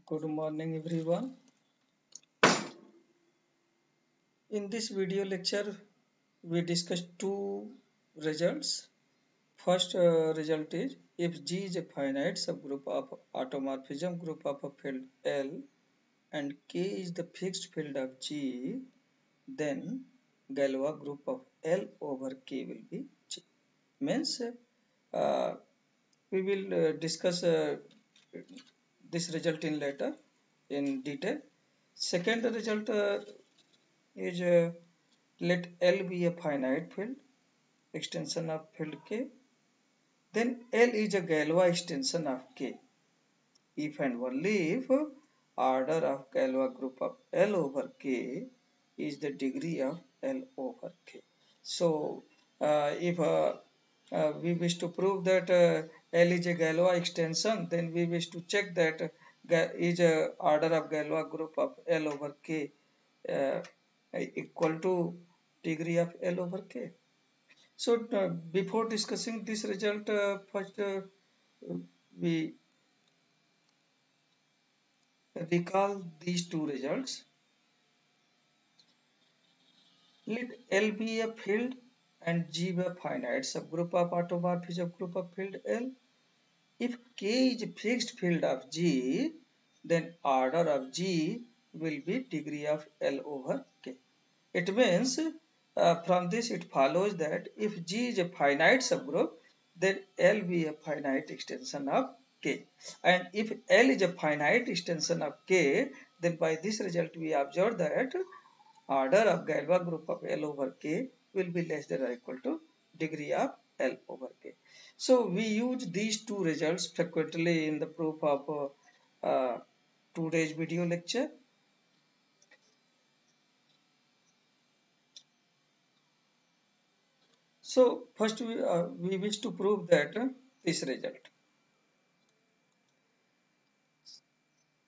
Good morning everyone. In this video lecture we discuss two results. First result is if G is a finite subgroup of automorphism group of a field L and K is the fixed field of G, then Galois group of L over K will be G. Means we will discuss this result in later in detail. Second result is let L be a finite field extension of field K, then L is a Galois extension of K if and only if order of Galois group of L over K is the degree of L over K. So if we wish to prove that L is a Galois extension, then we wish to check that is a order of Galois group of L over K uh, equal to degree of L over K. So before discussing this result, first we recall these two results. Let L be a field and G be a finite subgroup of automorphism group of field L. If K is a fixed field of G, then order of G will be degree of L over K. It means from this it follows that if G is a finite subgroup, then L be a finite extension of K. And if L is a finite extension of K, then by this result we observe that order of Galois group of L over K will be less than or equal to degree of L over K. So we use these two results frequently in the proof of today's video lecture. So first we wish to prove that this result.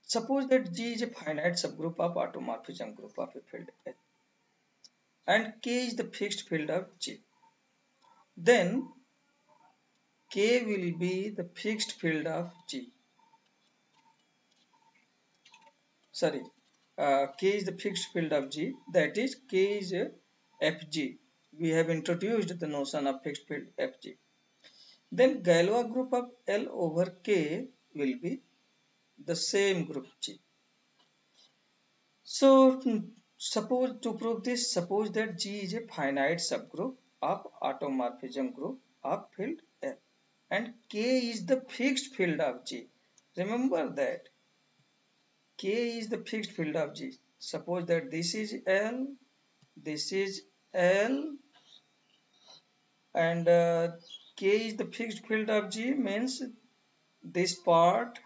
Suppose that G is a finite subgroup of automorphism group of a field L and K is the fixed field of G. Then K will be the fixed field of G. Sorry, K is the fixed field of G. That is K is a Fg. We have introduced the notion of fixed field Fg. Then Galois group of L over K will be the same group G. So suppose to prove this, suppose that G is a finite subgroup of automorphism group of field L and K is the fixed field of G. Remember that K is the fixed field of G. Suppose that this is L, this is L, and K is the fixed field of G means this part,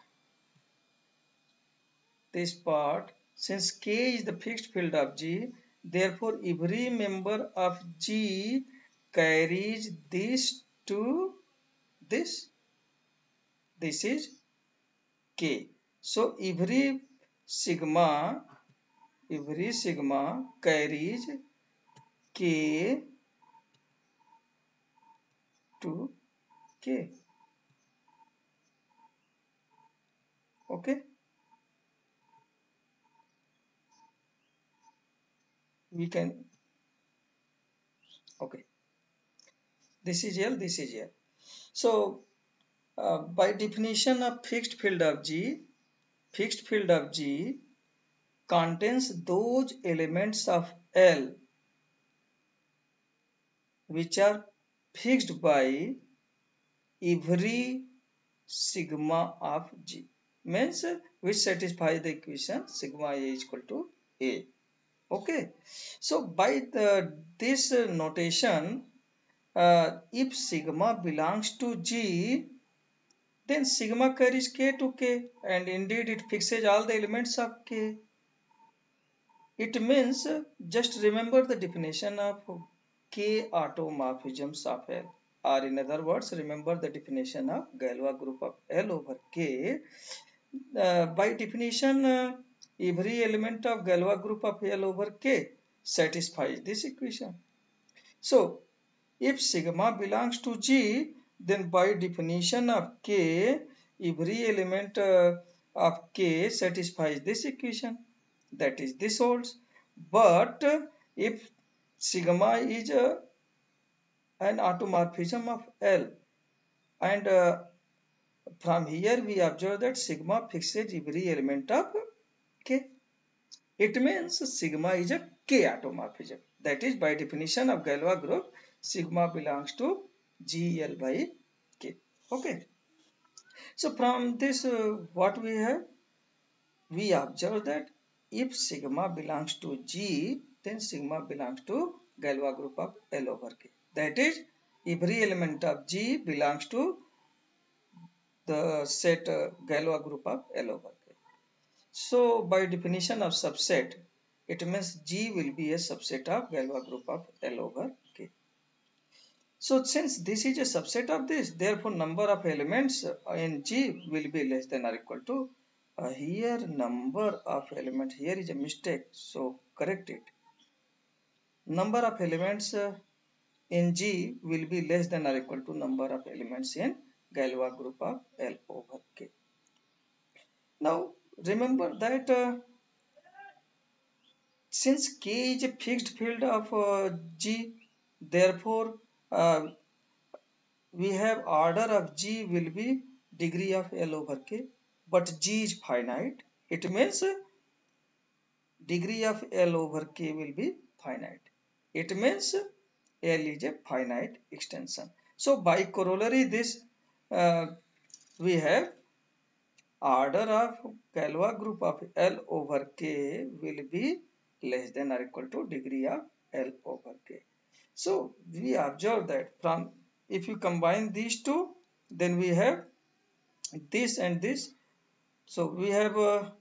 since K is the fixed field of G, therefore every member of G carries this to this. This is K. So every sigma carries K to K. Okay. We can, okay, this is L, this is L. So by definition of fixed field of G contains those elements of L which are fixed by every sigma of G, means which satisfy the equation sigma A is equal to A. Okay, so by this notation, if sigma belongs to G, then sigma carries K to K, and indeed it fixes all the elements of K. It means just remember the definition of K automorphisms of L, or in other words, remember the definition of Galois group of L over K. By definition, every element of Galois group of L over K satisfies this equation. So, if sigma belongs to G, then by definition of K, every element of K satisfies this equation, that is this holds. But if sigma is an automorphism of L, and from here we observe that sigma fixes every element of K. It means sigma is a K automorphism. That is, by definition of Galois group, sigma belongs to GL by K. Okay. So from this, what we have? We observe that if sigma belongs to G, then sigma belongs to Galois group of L over K. That is, every element of G belongs to the set Galois group of L over K. So by definition of subset, it means G will be a subset of Galois group of L over K. So since this is a subset of this, therefore number of elements in G will be less than or equal to, here number of elements, here is a mistake, so correct it. Number of elements in G will be less than or equal to number of elements in Galois group of L over K. Now remember that since K is a fixed field of G, therefore we have order of G will be degree of L over K, but G is finite. It means degree of L over K will be finite. It means L is a finite extension. So by corollary, this we have order of Galois group of L over K will be less than or equal to degree of L over K. So we observe that from, if you combine these two, then we have this and this. So we have a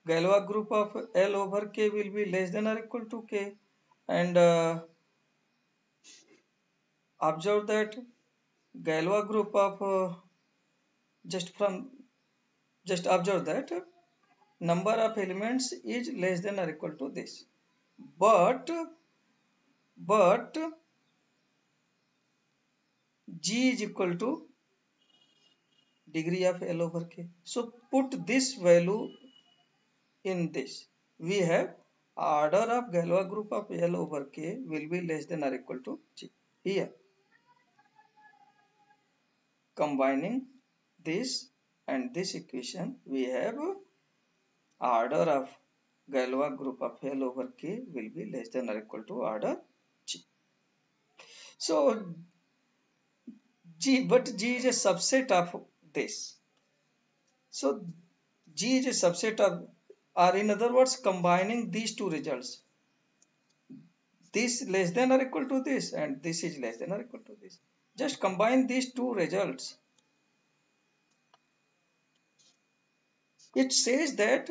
Galois group of L over K will be less than or equal to K, and observe that Galois group of just from just observe that number of elements is less than or equal to this, but G is equal to degree of L over K. So put this value in this. We have order of Galois group of L over K will be less than or equal to G. Here, combining this and this equation, we have order of Galois group of L over K will be less than or equal to order G. So but G is a subset of this. So G is a subset of, or in other words, combining these two results. This less than or equal to this, and this is less than or equal to this. Just combine these two results. It says that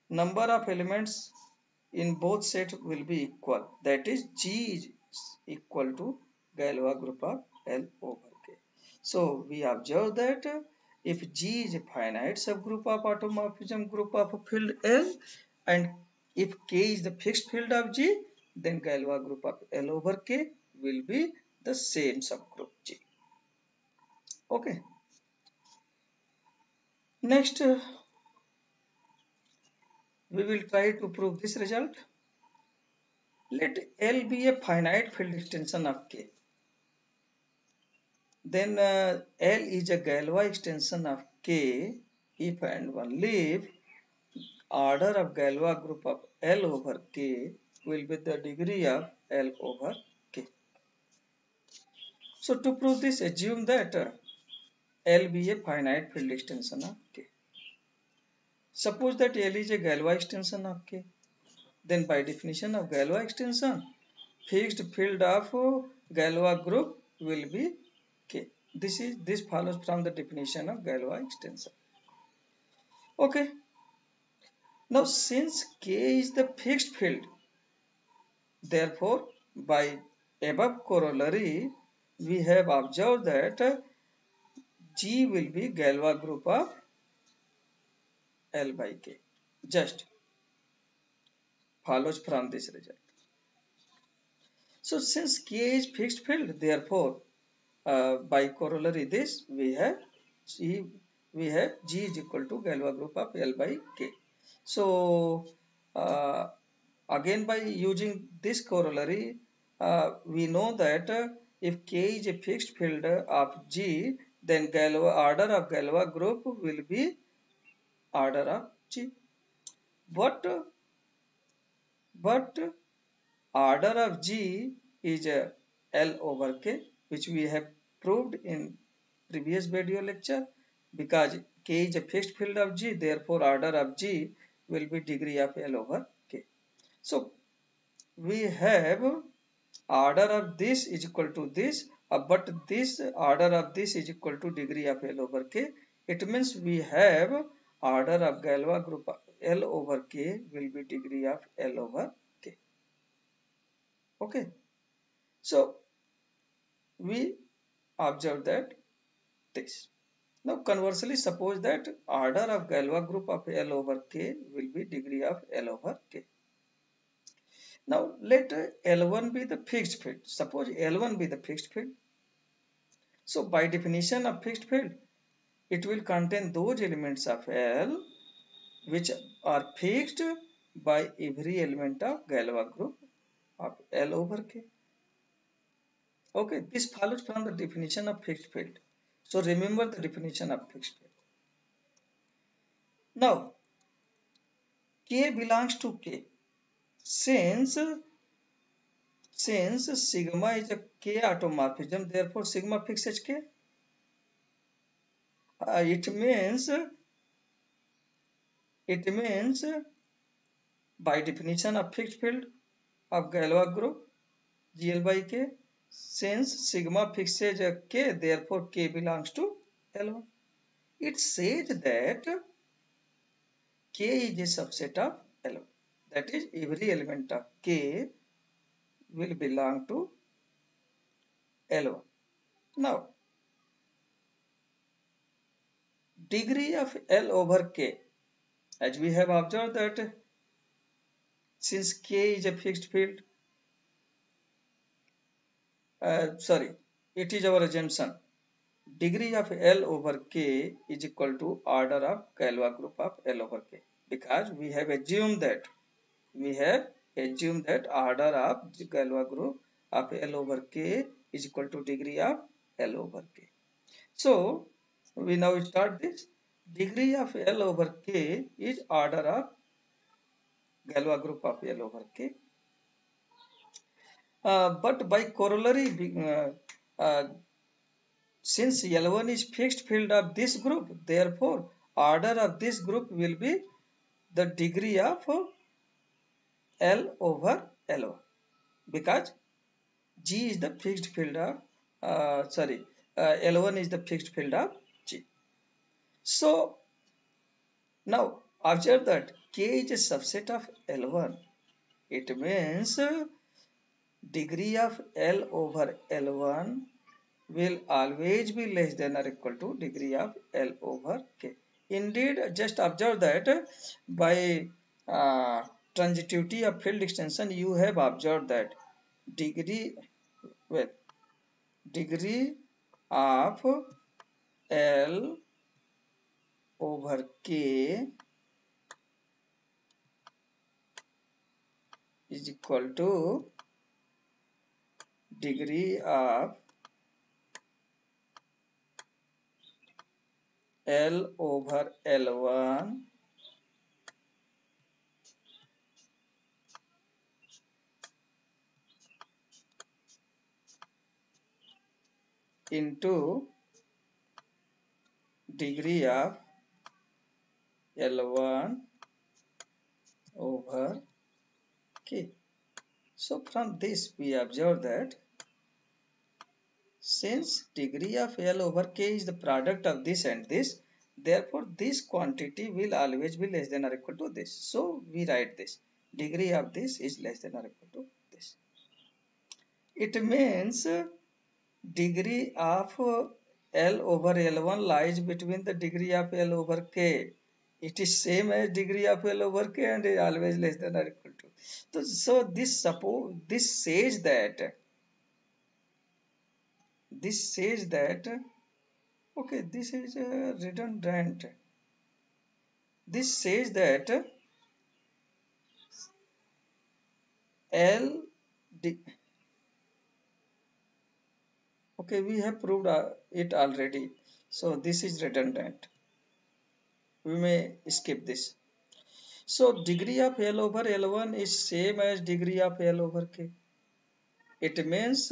number of elements in both sets will be equal. That is, G is equal to Galois group of L over K. So we observe that if G is a finite subgroup of automorphism group of field L, and if K is the fixed field of G, then Galois group of L over K will be the same subgroup G. Okay. Next, we will try to prove this result. Let L be a finite field extension of K. Then L is a Galois extension of K if and only if order of Galois group of L over K will be the degree of L over K. So to prove this, assume that L be a finite field extension of K. Suppose that L is a Galois extension of K. Then by definition of Galois extension, fixed field of Galois group will be K. This follows from the definition of Galois extension. Okay. Now since K is the fixed field, therefore by above corollary, we have observed that G will be Galois group of L by K. Just follows from this result. So since K is fixed field, therefore by corollary this we have G we have G is equal to Galois group of L by K. So uh, again by using this corollary, we know that if K is a fixed field of G, then Galois order of Galois group will be order of G. But but order of G is L over K, which we have proved in previous video lecture. Because K is a fixed field of G, therefore order of G will be degree of L over K. So we have order of this is equal to this, but this order of this is equal to degree of L over K. It means we have order of Galois group L over K will be degree of L over K. Okay. So we observe that this. Now conversely, suppose that order of Galois group of L over K will be degree of L over K. Now let L1 be the fixed field. Suppose L1 be the fixed field. So by definition of fixed field, it will contain those elements of L which are fixed by every element of Galois group of L over K. Okay, this follows from the definition of fixed field. So remember the definition of fixed field. Now, K belongs to K. Since sigma is a K automorphism, therefore sigma fixes K. It means by definition of fixed field of Galois group GL by K, since sigma fixes a K, therefore K belongs to L1. It says that K is a subset of L1. That is, every element of K will belong to L1. Now, degree of L over K, as we have observed that since K is a fixed field, it is our assumption, degree of L over K is equal to order of Galois group of L over K, because we have assumed that order of the Galois group of L over K is equal to degree of L over K. So we now start this. Degree of L over K is order of Galois group of L over K. But by corollary, since L1 is fixed field of this group, therefore order of this group will be the degree of L over L1, because G is the fixed field of L1 is the fixed field of G. So now observe that K is a subset of L1. It means degree of L over L1 will always be less than or equal to degree of L over K. Indeed, just observe that by transitivity of field extension, you have observed that degree of L over K is equal to degree of L over L1 into degree of L1 over K. So from this we observe that since degree of L over K is the product of this and this, therefore this quantity will always be less than or equal to this. So we write this. Degree of this is less than or equal to this. It means degree of L over L1 lies between the degree of L over K. It is same as degree of L over K and is always less than or equal to. So this says that Okay, this is redundant. This says that L D. Okay, we have proved it already. So this is redundant. We may skip this. So degree of L over L1 is same as degree of L over K. It means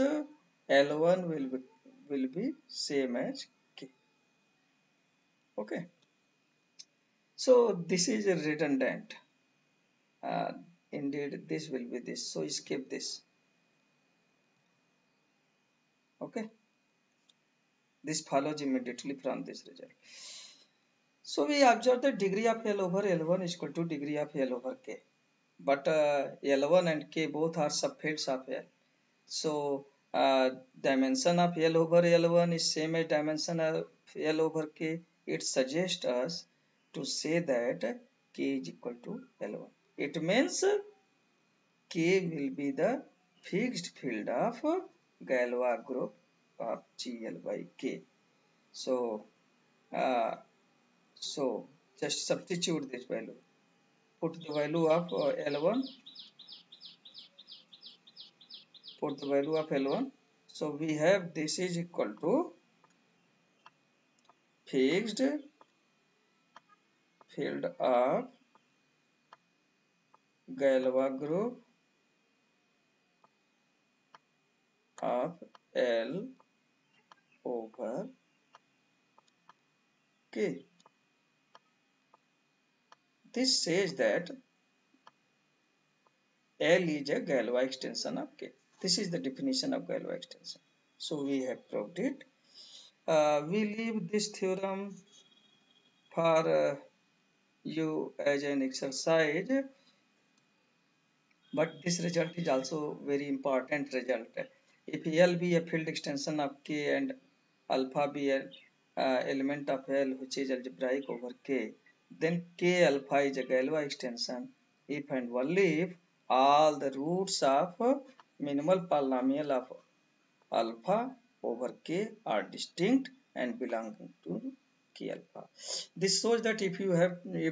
L1 will be same as K. Okay. So this is redundant. Uh, Indeed, this will be this. So skip this. Okay. This follows immediately from this result. So we observe the degree of L over L1 is equal to degree of L over K. But L1 and K both are subfields of L. So dimension of L over L1 is same as dimension of L over K. It suggests us to say that K is equal to L1. It means K will be the fixed field of Galois group of GL by K. So, uh, so just substitute this value. Put the value of L1. Put the value of L1. So we have this is equal to fixed field of Galois group of L over K. This says that L is a Galois extension of K. This is the definition of Galois extension. So we have proved it. We leave this theorem for you as an exercise, but this result is also very important result. If L be a field extension of K and alpha be an element of L which is algebraic over K, then K alpha is a Galois extension if and only if all the roots of minimal polynomial of alpha over K are distinct and belonging to K alpha. This shows that if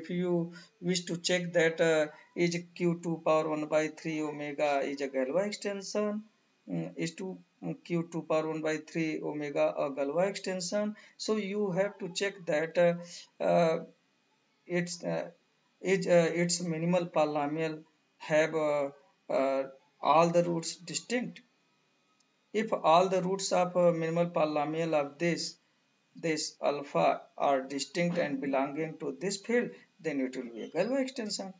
you wish to check that is Q2 power 1 by 3 omega is a Galois extension, is to Q2 power 1 by 3 omega a Galois extension. So you have to check that its its minimal polynomial have all the roots distinct. If all the roots of a minimal polynomial of this alpha are distinct and belonging to this field, then it will be a Galois extension.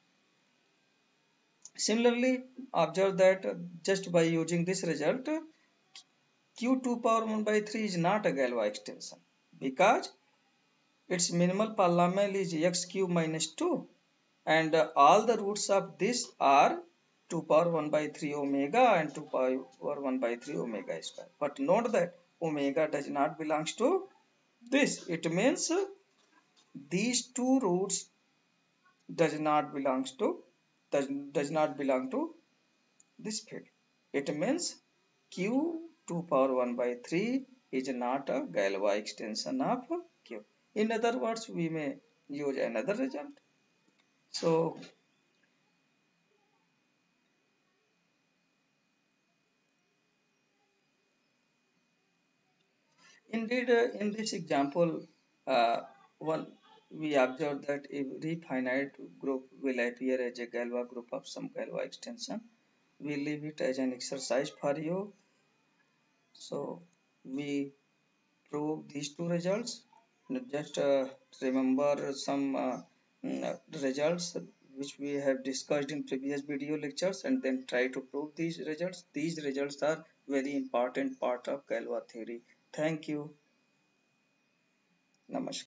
Similarly, observe that just by using this result, Q2 power 1 by 3 is not a Galois extension because its minimal polynomial is x cube minus 2 and all the roots of this are 2 power 1 by 3 omega and 2 power 1 by 3 omega square. But note that omega does not belongs to this. It means these two roots does not belongs to does not belong to this field. It means Q 2 power 1 by 3 is not a Galois extension of Q. In other words, we may use another result. So indeed, in this example, one we observe that every finite group will appear as a Galois group of some Galois extension. We leave it as an exercise for you. So we prove these two results. Just remember some results which we have discussed in previous video lectures and then try to prove these results. These results are very important part of Galois theory. Thank you. Namaskar.